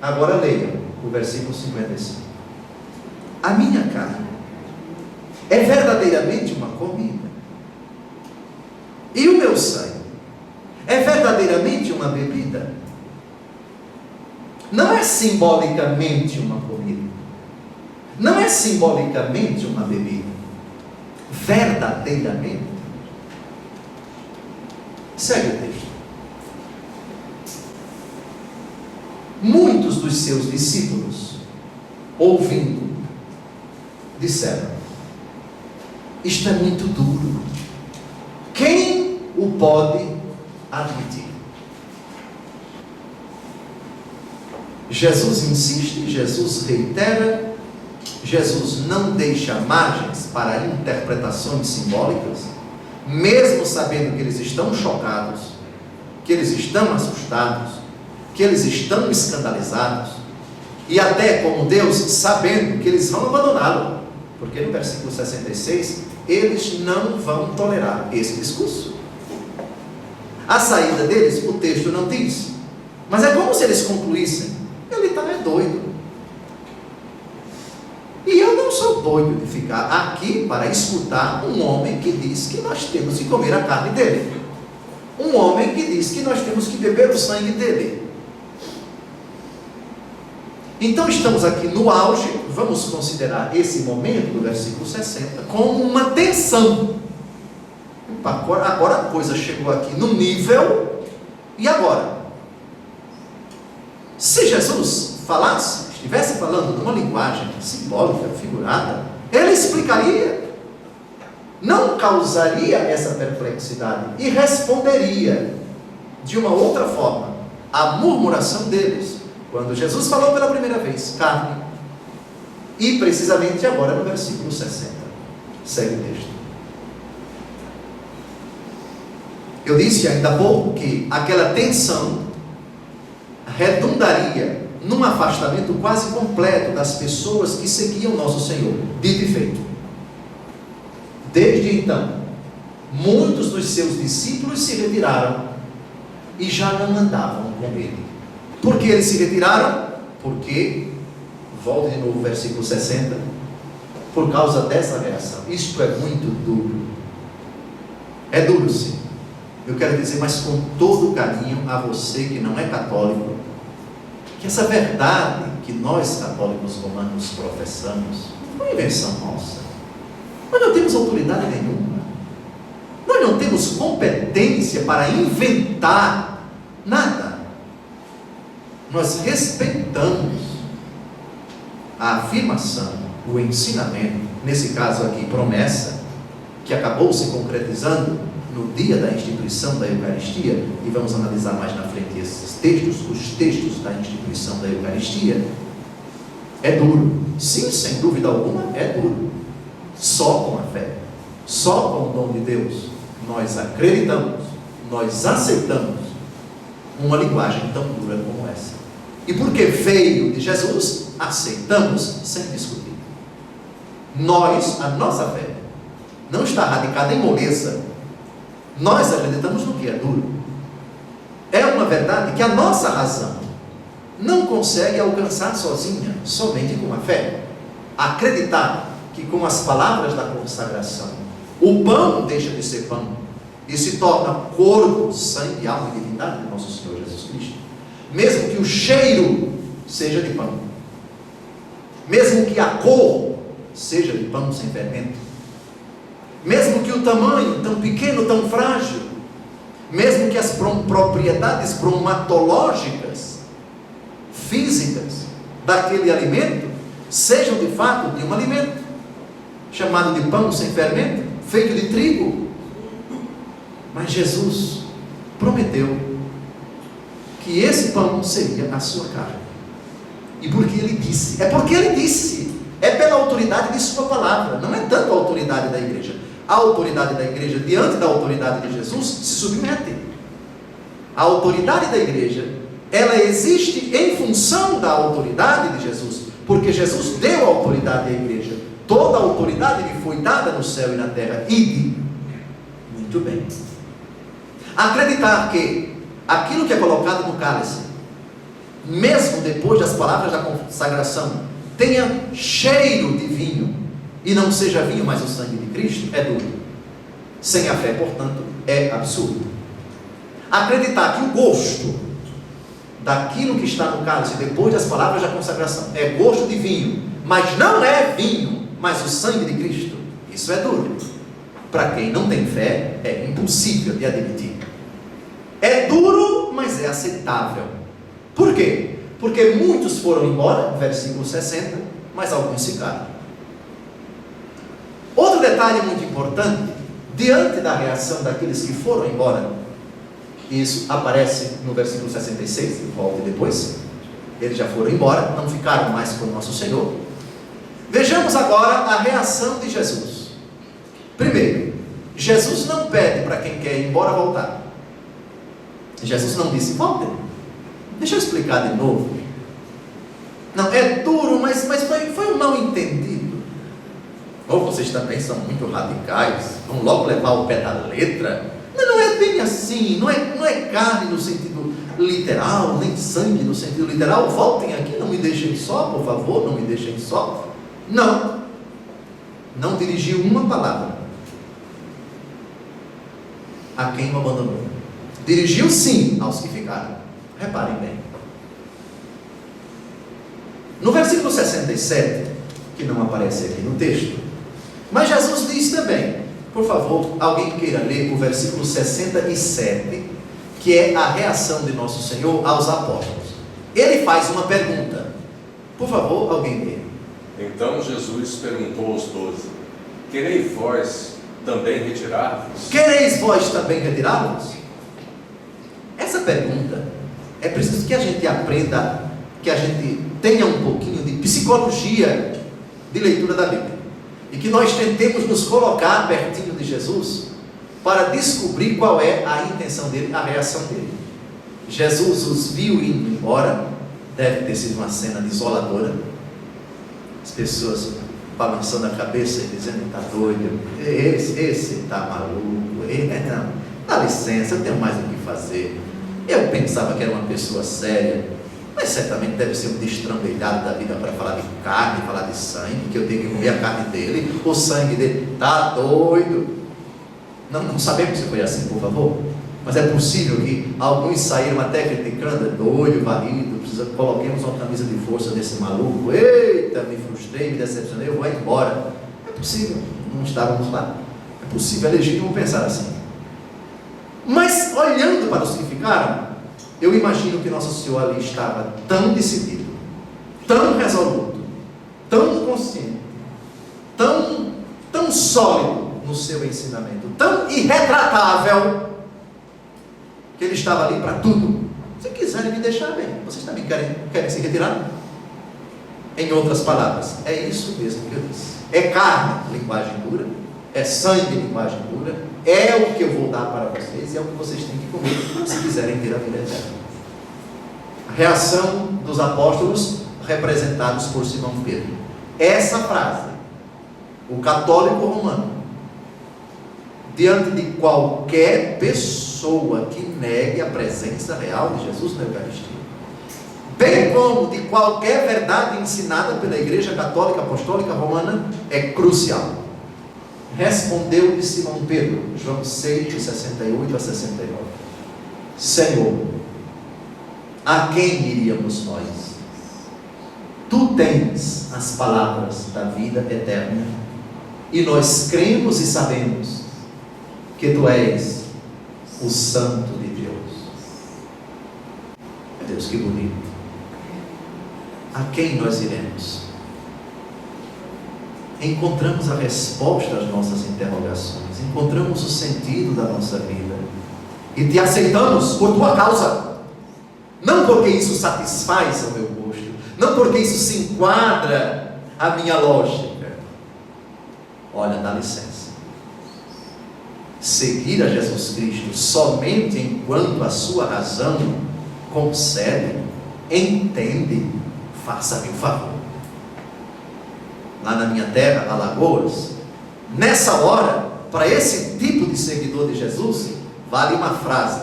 Agora leia o versículo 55. A minha carne é verdadeiramente uma comida, e o meu sangue é verdadeiramente uma bebida. Não é simbolicamente uma comida, não é simbolicamente uma bebida, verdadeiramente. Segue o texto. Muitos dos seus discípulos, ouvindo, disseram: isto é muito duro, quem o pode admitir? Jesus insiste, Jesus reitera, Jesus não deixa margens para interpretações simbólicas, mesmo sabendo que eles estão chocados, que eles estão assustados, que eles estão escandalizados, e até como Deus, sabendo que eles vão abandoná-lo, porque no versículo 66, eles não vão tolerar esse discurso. A saída deles, o texto não diz, mas é como se eles concluíssem: ele está doido. E eu não sou doido de ficar aqui para escutar um homem que diz que nós temos que comer a carne dele, um homem que diz que nós temos que beber o sangue dele. Então estamos aqui no auge. Vamos considerar esse momento do versículo 60 como uma tensão. Agora a coisa chegou aqui no nível. E agora? Se Jesus falasse, estivesse falando numa linguagem simbólica, figurada, ele explicaria, não causaria essa perplexidade e responderia de uma outra forma à murmuração deles, quando Jesus falou pela primeira vez, carne, e precisamente agora no versículo 60. Segue o texto. Eu disse ainda há pouco que aquela tensão redundaria num afastamento quase completo das pessoas que seguiam nosso Senhor. Dito e feito. Desde então, muitos dos seus discípulos se retiraram e já não andavam com ele. Por que eles se retiraram? Porque, volte de novo ao versículo 60, por causa dessa reação. Isto é muito duro. É duro, sim. Eu quero dizer, mas com todo carinho a você que não é católico, que essa verdade que nós católicos romanos professamos não é invenção nossa. Nós não temos autoridade nenhuma. Nós não temos competência para inventar nada. Nós respeitamos a afirmação, o ensinamento, nesse caso aqui, promessa, que acabou se concretizando no dia da instituição da Eucaristia, e vamos analisar mais na frente esses textos, os textos da instituição da Eucaristia. É duro, sim, sem dúvida alguma, é duro. Só com a fé, só com o dom de Deus, nós acreditamos, nós aceitamos uma linguagem tão dura como essa. E porque veio de Jesus, aceitamos sem discutir. Nós, a nossa fé, não está radicada em moleza. Nós acreditamos no que é duro. É uma verdade que a nossa razão não consegue alcançar sozinha, somente com a fé. Acreditar que com as palavras da consagração, o pão deixa de ser pão e se torna corpo, sangue, alma e divindade de nosso Senhor Jesus Cristo. Mesmo que o cheiro seja de pão, mesmo que a cor seja de pão sem fermento, mesmo que o tamanho tão pequeno, tão frágil, mesmo que as propriedades bromatológicas, físicas daquele alimento sejam de fato de um alimento chamado de pão sem fermento, feito de trigo, mas Jesus prometeu que esse pão seria a sua carne. E porque ele disse, é pela autoridade de sua palavra, não é tanto a autoridade da igreja. A autoridade da igreja diante da autoridade de Jesus se submete. A autoridade da igreja, ela existe em função da autoridade de Jesus, porque Jesus deu a autoridade à igreja. Toda a autoridade lhe foi dada no céu e na terra. Ide. Muito bem. Acreditar que aquilo que é colocado no cálice, mesmo depois das palavras da consagração, tenha cheiro de vinho, e não seja vinho, mas o sangue de Cristo, é duro. Sem a fé, portanto, é absurdo. Acreditar que o gosto daquilo que está no cálice, depois das palavras da consagração, é gosto de vinho, mas não é vinho, mas o sangue de Cristo, isso é duro. Para quem não tem fé, é impossível de admitir. É duro, mas é aceitável. Por quê? Porque muitos foram embora, versículo 60, mas alguns ficaram. Outro detalhe muito importante, diante da reação daqueles que foram embora, isso aparece no versículo 66, volte depois, eles já foram embora, não ficaram mais com o nosso Senhor. Vejamos agora a reação de Jesus. Primeiro, Jesus não pede para quem quer ir embora voltar. Jesus não disse, voltem. Deixa eu explicar de novo. Não, é duro, mas foi um mal entendido. Ou vocês também são muito radicais, vão logo levar o pé da letra. Não é bem assim, não é carne no sentido literal, nem sangue no sentido literal. Voltem aqui, não me deixem só, por favor, não me deixem só. Não dirigiu uma palavra a quem o abandonou. Dirigiu sim aos que ficaram. Reparem bem. No versículo 67, que não aparece aqui no texto, mas Jesus diz também, por favor, alguém queira ler o versículo 67, que é a reação de nosso Senhor aos apóstolos. Ele faz uma pergunta. Por favor, alguém lê. Então Jesus perguntou aos 12: quereis vós também retirar-vos? Quereis vós também retirar-vos? Essa pergunta, é preciso que a gente aprenda, que a gente tenha um pouquinho de psicologia de leitura da Bíblia, e que nós tentemos nos colocar pertinho de Jesus, para descobrir qual é a intenção dele, a reação dele. Jesus os viu indo embora, deve ter sido uma cena desoladora, as pessoas balançando a cabeça e dizendo, está doido, esse está maluco, não, dá licença, eu tenho mais o que fazer. Eu pensava que era uma pessoa séria, mas certamente deve ser um destrambelhado da vida para falar de carne, falar de sangue, que eu tenho que comer a carne dele, o sangue dele. Está doido. Não sabemos se foi assim, por favor, mas é possível que alguns saíram até criticando, é doido, varrido, coloquemos uma camisa de força desse maluco, eita, me frustrei, me decepcionei, eu vou embora. É possível, não estávamos lá. É possível, é legítimo pensar assim. Mas, olhando para o significado, eu imagino que Nosso Senhor ali estava tão decidido, tão resoluto, tão consciente, tão sólido no seu ensinamento, tão irretratável, que ele estava ali para tudo. Se quiserem me deixar bem, vocês também querem se retirar? Em outras palavras, é isso mesmo que eu disse. É carne, linguagem dura. É sangue, linguagem dura. É o que eu vou dar para vocês. É o que vocês têm que comer, se quiserem ter a vida eterna. A reação dos apóstolos, representados por Simão Pedro. Essa frase, o católico romano, diante de qualquer pessoa que negue a presença real de Jesus na Eucaristia, bem como de qualquer verdade ensinada pela Igreja Católica Apostólica Romana, é crucial. Respondeu-lhe Simão Pedro, João 6, de 68 a 69, Senhor, a quem iríamos nós? Tu tens as palavras da vida eterna, e nós cremos e sabemos que Tu és o Santo de Deus. Meu Deus, que bonito. A quem nós iremos? Encontramos a resposta às nossas interrogações, encontramos o sentido da nossa vida, e Te aceitamos por Tua causa, não porque isso satisfaz o meu gosto, não porque isso se enquadra à minha lógica. Olha, dá licença. Seguir a Jesus Cristo somente enquanto a sua razão concede, entende, faça-me um favor. Lá na minha terra, Alagoas, nessa hora, para esse tipo de seguidor de Jesus, vale uma frase: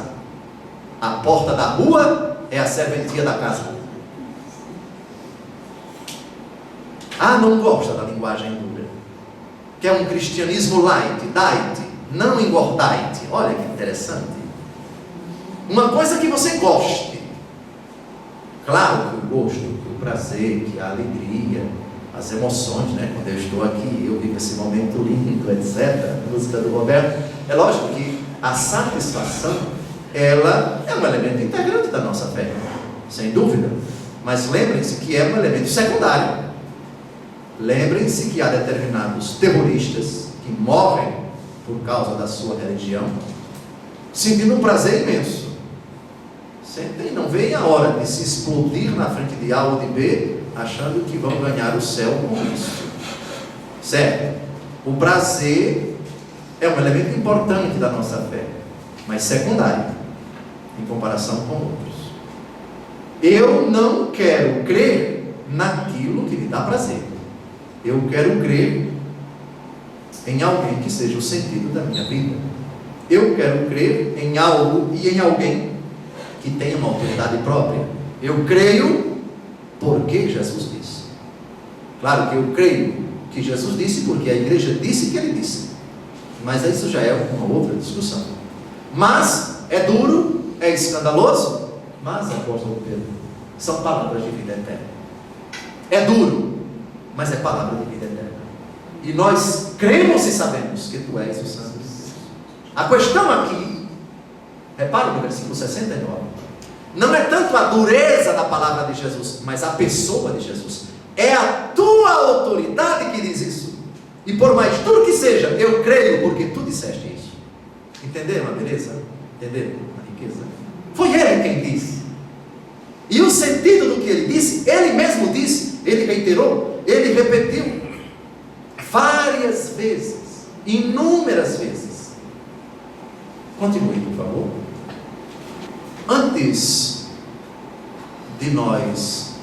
a porta da rua é a serventia da casa. Ah, não gosta da linguagem dura, que é um cristianismo light, diet, não engordite. Olha que interessante. Uma coisa que você goste. Claro que o gosto, que o prazer, que a alegria, as emoções, né? Quando eu estou aqui, eu vivo esse momento lindo, etc. A música do Roberto. É lógico que a satisfação, ela é um elemento integrante da nossa fé, sem dúvida. Mas lembrem-se que é um elemento secundário. Lembrem-se que há determinados terroristas que morrem por causa da sua religião, sentindo um prazer imenso. Sentem, não veem a hora de se explodir na frente de A ou de B, achando que vão ganhar o céu com isso. Certo? O prazer é um elemento importante da nossa fé, mas secundário, em comparação com outros. Eu não quero crer naquilo que me dá prazer. Eu quero crer em alguém que seja o sentido da minha vida. Eu quero crer em algo e em alguém que tenha uma autoridade própria. Eu creio porque Jesus disse. Claro que eu creio que Jesus disse porque a igreja disse que ele disse. Mas isso já é uma outra discussão. Mas é duro, é escandaloso, mas, apóstolo Pedro, são palavras de vida eterna. É duro, mas é palavra de vida eterna. E nós cremos e sabemos que Tu és o Santo de Deus. A questão aqui, repare no versículo 69, não é tanto a dureza da palavra de Jesus, mas a pessoa de Jesus. É a Tua autoridade que diz isso. E por mais duro que seja, eu creio porque Tu disseste isso. Entenderam a beleza? Entenderam a riqueza? Foi Ele quem disse. E o sentido do que Ele disse, Ele mesmo disse, Ele reiterou, Ele repetiu várias vezes, inúmeras vezes. Continue, por favor. Antes de nós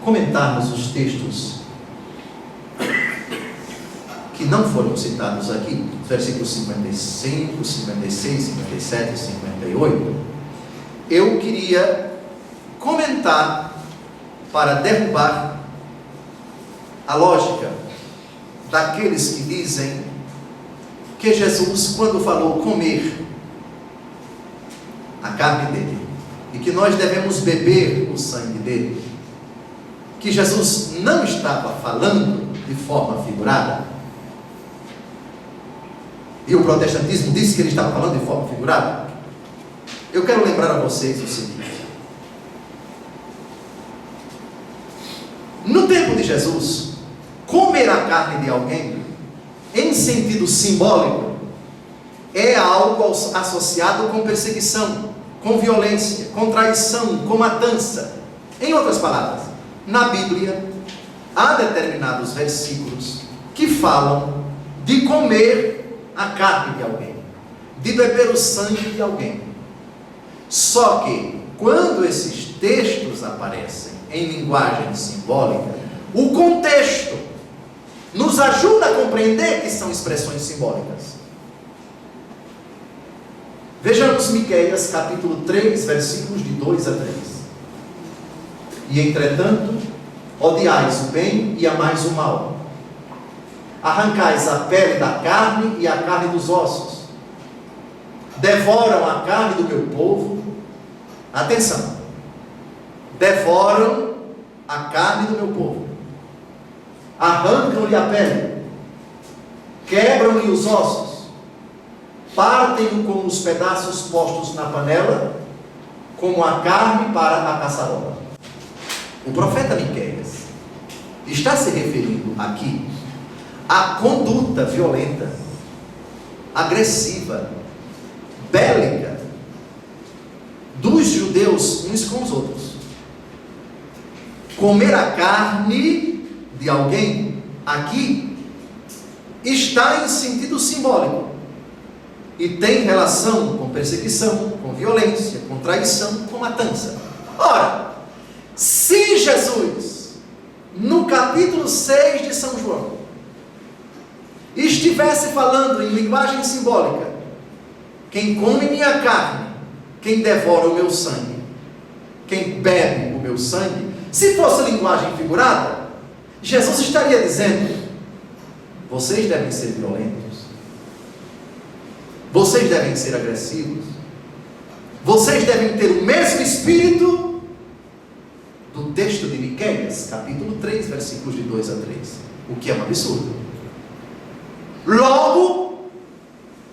comentarmos os textos que não foram citados aqui, versículos 55, 56, 57 e 58, eu queria comentar para derrubar a lógica daqueles que dizem que Jesus, quando falou comer a carne dele, e que nós devemos beber o sangue dele, que Jesus não estava falando de forma figurada, e o protestantismo disse que ele estava falando de forma figurada. Eu quero lembrar a vocês o seguinte: no tempo de Jesus, comer a carne de alguém, em sentido simbólico, é algo associado com perseguição, com violência, com traição, com matança. Em outras palavras, na Bíblia, há determinados versículos que falam de comer a carne de alguém, de beber o sangue de alguém. Só que, quando esses textos aparecem em linguagem simbólica, o contexto nos ajuda a compreender que são expressões simbólicas. Vejamos Miqueias capítulo 3, versículos de 2 a 3. E entretanto, odiais o bem e amais o mal. Arrancais a pele da carne e a carne dos ossos. Devoram a carne do meu povo. Atenção. Devoram a carne do meu povo. Arrancam-lhe a pele. Quebram-lhe os ossos. Partem-no com os pedaços postos na panela, como a carne para a caçarola. O profeta Miqueias está se referindo aqui à conduta violenta, agressiva, bélica dos judeus uns com os outros. Comer a carne de alguém aqui está em sentido simbólico e tem relação com perseguição, com violência, com traição, com matança. Ora, se Jesus, no capítulo 6 de São João, estivesse falando em linguagem simbólica, quem come minha carne, quem devora o meu sangue, quem bebe o meu sangue, se fosse linguagem figurada, Jesus estaria dizendo: vocês devem ser violentos, vocês devem ser agressivos, vocês devem ter o mesmo espírito do texto de Miqueias, capítulo 3, versículos de 2 a 3, o que é um absurdo. Logo,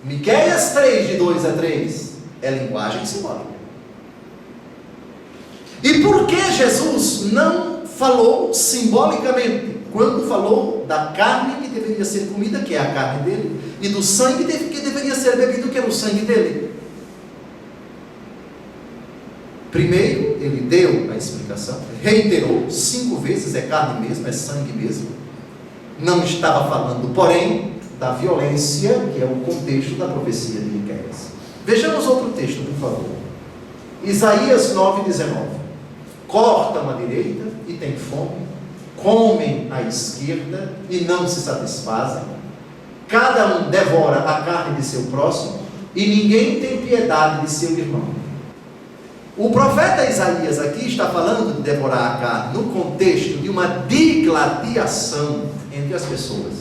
Miqueias 3, de 2 a 3, é linguagem simbólica. E por que Jesus não falou simbolicamente, quando falou da carne que deveria ser comida, que é a carne dele, e do sangue que deveria ser bebido, que era o sangue dele? Primeiro, ele deu a explicação, reiterou 5 vezes: é carne mesmo, é sangue mesmo. Não estava falando, porém, da violência, que é o contexto da profecia de Miqueias. Vejamos outro texto, por favor. Isaías 9:19. Cortam à direita e têm fome, comem à esquerda e não se satisfazem. Cada um devora a carne de seu próximo e ninguém tem piedade de seu irmão. O profeta Isaías aqui está falando de devorar a carne no contexto de uma digladiação entre as pessoas,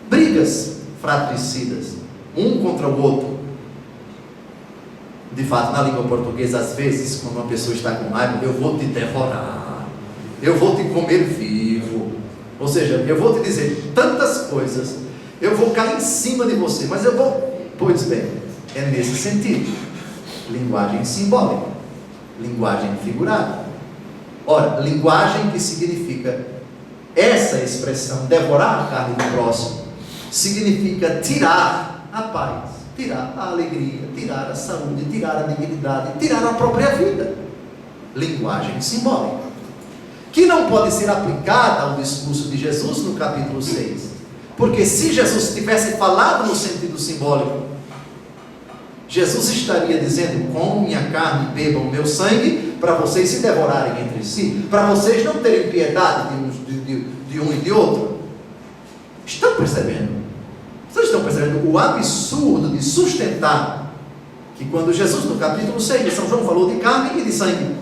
brigas fratricidas, um contra o outro. De fato, na língua portuguesa, às vezes, quando uma pessoa está com raiva: eu vou te devorar, eu vou te comer vivo, ou seja, eu vou te dizer tantas coisas, eu vou cair em cima de você, mas eu vou... Pois bem, é nesse sentido. Linguagem simbólica, linguagem figurada. Ora, linguagem que significa, essa expressão, devorar a carne do próximo, significa tirar a paz, tirar a alegria, tirar a saúde, tirar a dignidade, tirar a própria vida. Linguagem simbólica, que não pode ser aplicada ao discurso de Jesus no capítulo 6, porque se Jesus tivesse falado no sentido simbólico, Jesus estaria dizendo: comem a carne e bebam o meu sangue, para vocês se devorarem entre si, para vocês não terem piedade de um e de outro. Estão percebendo? Vocês estão percebendo o absurdo de sustentar que quando Jesus, no capítulo 6 de São João, falou de carne e de sangue,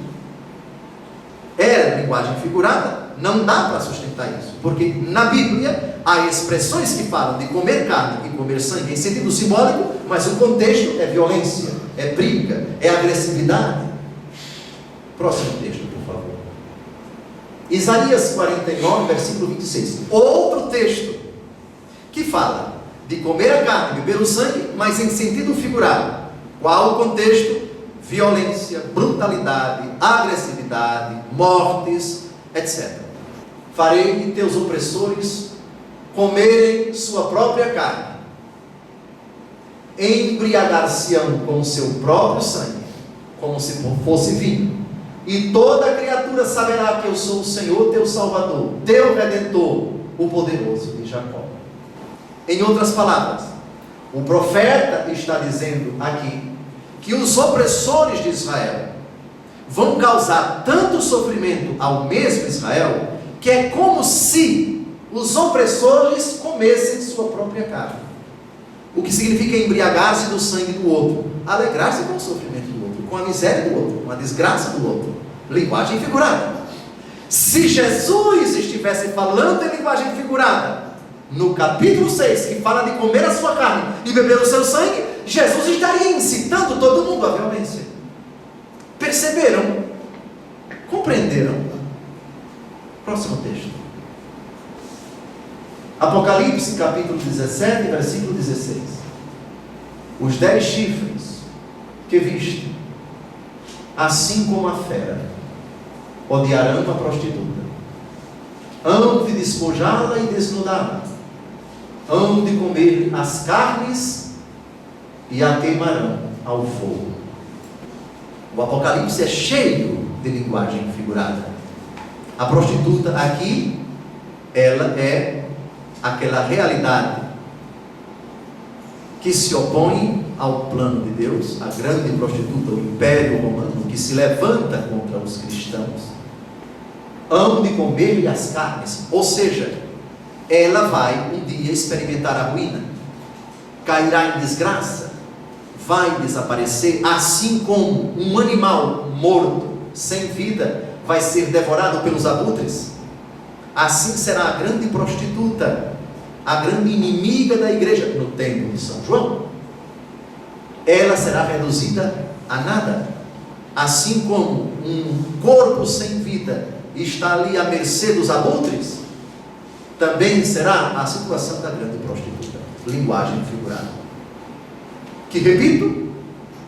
era linguagem figurada? Não dá para sustentar isso, porque na Bíblia há expressões que falam de comer carne e comer sangue em sentido simbólico, mas o contexto é violência, é briga, é agressividade. Próximo texto, por favor. Isaías 49, versículo 26. Outro texto que fala de comer a carne e beber o sangue, mas em sentido figurado. Qual o contexto? Violência, brutalidade, agressividade, mortes, etc. Farei teus opressores comerem sua própria carne, embriagar-se-ão com o seu próprio sangue, como se fosse vinho. E toda criatura saberá que eu sou o Senhor teu Salvador, teu Redentor, o poderoso de Jacó. Em outras palavras, o profeta está dizendo aqui que os opressores de Israel vão causar tanto sofrimento ao mesmo Israel, que é como se os opressores comessem sua própria carne. O que significa embriagar-se do sangue do outro, alegrar-se com o sofrimento do outro, com a miséria do outro, com a desgraça do outro. Linguagem figurada. Se Jesus estivesse falando em linguagem figurada, no capítulo 6, que fala de comer a sua carne e beber o seu sangue, Jesus estaria incitando todo mundo à violência. Perceberam? Compreenderam? Próximo texto. Apocalipse capítulo 17, versículo 16. Os 10 chifres que viste, assim como a fera, odiarão a prostituta, hão de despojá-la e desnudá-la, hão de comer as carnes e a queimarão ao fogo. O Apocalipse é cheio de linguagem figurada. A prostituta aqui, ela é aquela realidade que se opõe ao plano de Deus, a grande prostituta, o império romano, que se levanta contra os cristãos. Hão de comer-lhe as carnes, ou seja, ela vai um dia experimentar a ruína, cairá em desgraça, vai desaparecer, assim como um animal morto, sem vida, vai ser devorado pelos abutres. Assim será a grande prostituta, a grande inimiga da igreja no templo de São João. Ela será reduzida a nada, assim como um corpo sem vida está ali à mercê dos abutres, também será a situação da grande prostituta. Linguagem figurada, que, repito,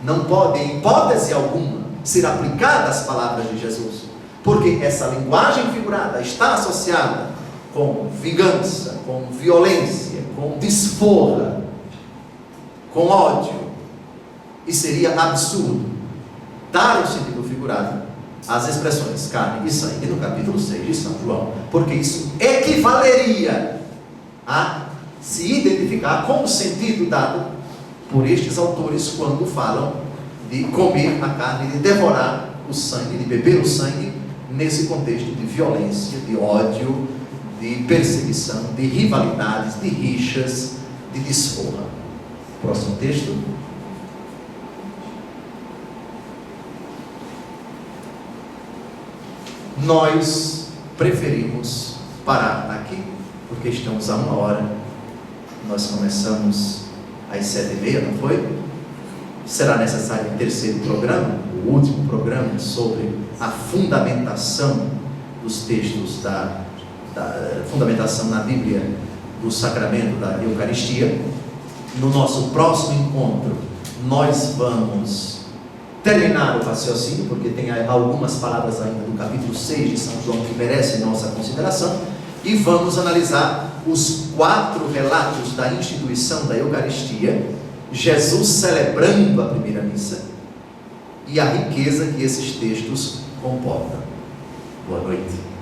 não pode em hipótese alguma ser aplicada às palavras de Jesus, porque essa linguagem figurada está associada com vingança, com violência, com desforra, com ódio, e seria absurdo dar um sentido figurado às expressões carne e sangue no capítulo 6 de São João, porque isso equivaleria a se identificar com o sentido dado por estes autores quando falam de comer a carne, de devorar o sangue, de beber o sangue, nesse contexto de violência, de ódio, de perseguição, de rivalidades, de rixas, de desforra. Próximo texto. Nós preferimos parar aqui, porque estamos a 1 hora. Nós começamos às 7h30, não foi? Será necessário um terceiro programa, o último programa, sobre a fundamentação dos textos da fundamentação na Bíblia do sacramento da Eucaristia. No nosso próximo encontro, nós vamos terminar o raciocínio, porque tem algumas palavras ainda do capítulo 6 de São João que merecem nossa consideração, e vamos analisar os 4 relatos da instituição da Eucaristia, Jesus celebrando a primeira missa, e a riqueza que esses textos comportam. Boa noite.